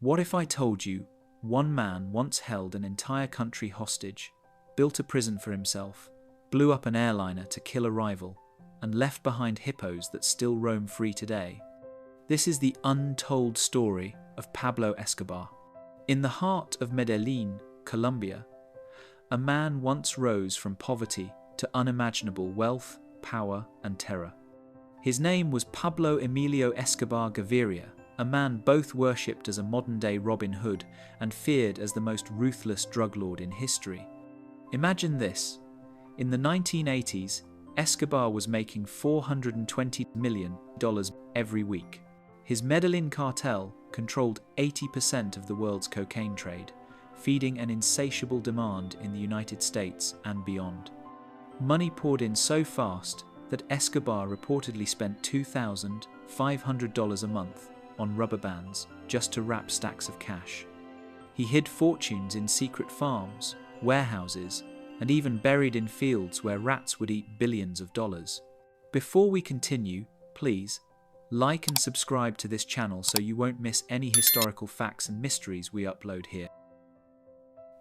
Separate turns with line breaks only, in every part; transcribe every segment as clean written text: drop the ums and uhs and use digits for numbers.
What if I told you one man once held an entire country hostage, built a prison for himself, blew up an airliner to kill a rival, and left behind hippos that still roam free today? This is the untold story of Pablo Escobar. In the heart of Medellín, Colombia, a man once rose from poverty to unimaginable wealth, power, and terror. His name was Pablo Emilio Escobar Gaviria, a man both worshipped as a modern-day Robin Hood and feared as the most ruthless drug lord in history. Imagine this. In the 1980s, Escobar was making $420 million every week. His Medellín cartel controlled 80% of the world's cocaine trade, feeding an insatiable demand in the United States and beyond. Money poured in so fast that Escobar reportedly spent $2,500 a month on rubber bands just to wrap stacks of cash. He hid fortunes in secret farms, warehouses, and even buried in fields where rats would eat billions of dollars. Before we continue, please like and subscribe to this channel so you won't miss any historical facts and mysteries we upload here.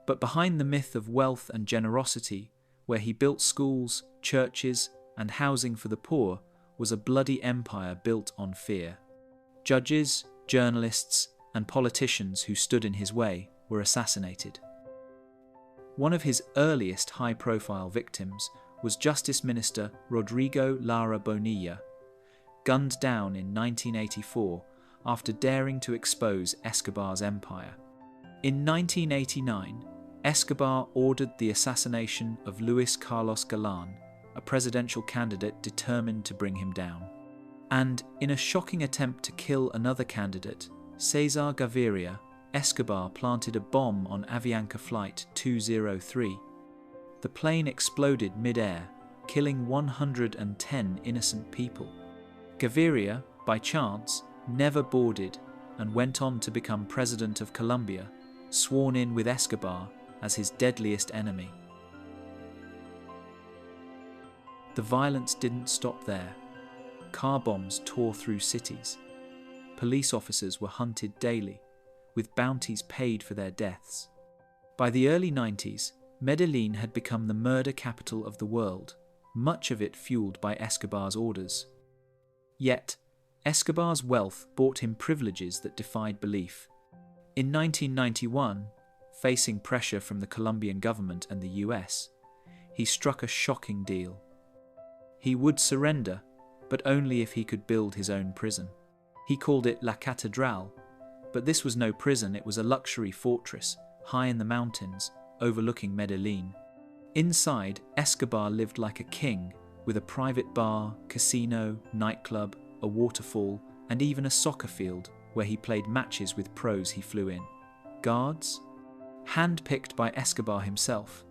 But behind the myth of wealth and generosity, where he built schools, churches, and housing for the poor, was a bloody empire built on fear. Judges, journalists, and politicians who stood in his way were assassinated. One of his earliest high-profile victims was Justice Minister Rodrigo Lara Bonilla, gunned down in 1984 after daring to expose Escobar's empire. In 1989, Escobar ordered the assassination of Luis Carlos Galan, a presidential candidate determined to bring him down. And in a shocking attempt to kill another candidate, Cesar Gaviria, Escobar planted a bomb on Avianca Flight 203. The plane exploded mid-air, killing 110 innocent people. Gaviria, by chance, never boarded and went on to become president of Colombia, sworn in with Escobar as his deadliest enemy. The violence didn't stop there. Car bombs tore through cities. Police officers were hunted daily, with bounties paid for their deaths. By the early 90s, Medellín had become the murder capital of the world, much of it fueled by Escobar's orders. Yet, Escobar's wealth bought him privileges that defied belief. In 1991, facing pressure from the Colombian government and the US, he struck a shocking deal. He would surrender, but only if he could build his own prison. He called it La Catedral, but this was no prison, it was a luxury fortress, high in the mountains, overlooking Medellín. Inside, Escobar lived like a king, with a private bar, casino, nightclub, a waterfall, and even a soccer field where he played matches with pros he flew in. Guards? Hand-picked by Escobar himself.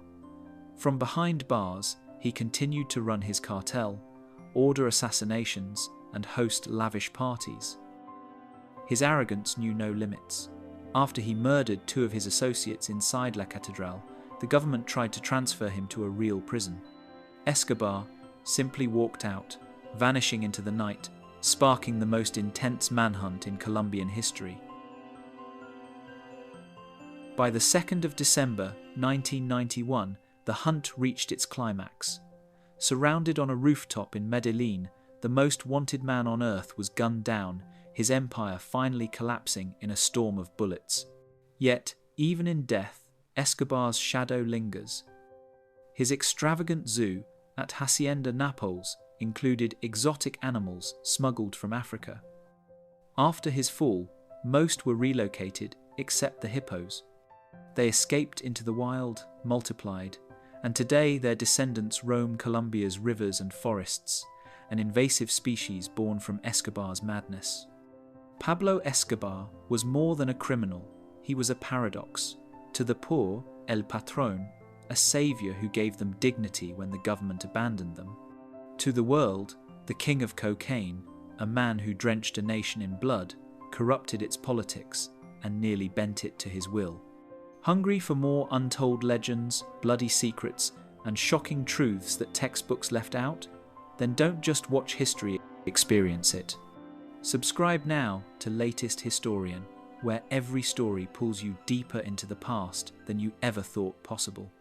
From behind bars, he continued to run his cartel, order assassinations, and host lavish parties. His arrogance knew no limits. After he murdered 2 of his associates inside La Catedral, the government tried to transfer him to a real prison. Escobar simply walked out, vanishing into the night, sparking the most intense manhunt in Colombian history. By the 2nd of December 1991, the hunt reached its climax. Surrounded on a rooftop in Medellín, the most wanted man on earth was gunned down, his empire finally collapsing in a storm of bullets. Yet, even in death, Escobar's shadow lingers. His extravagant zoo at Hacienda Nápoles included exotic animals smuggled from Africa. After his fall, most were relocated except the hippos. They escaped into the wild, multiplied, and today their descendants roam Colombia's rivers and forests, an invasive species born from Escobar's madness. Pablo Escobar was more than a criminal, he was a paradox. To the poor, El Patron, a savior who gave them dignity when the government abandoned them. To the world, the king of cocaine, a man who drenched a nation in blood, corrupted its politics, and nearly bent it to his will. Hungry for more untold legends, bloody secrets, and shocking truths that textbooks left out? Then don't just watch history, experience it. Subscribe now to Latest Historian. where every story pulls you deeper into the past than you ever thought possible.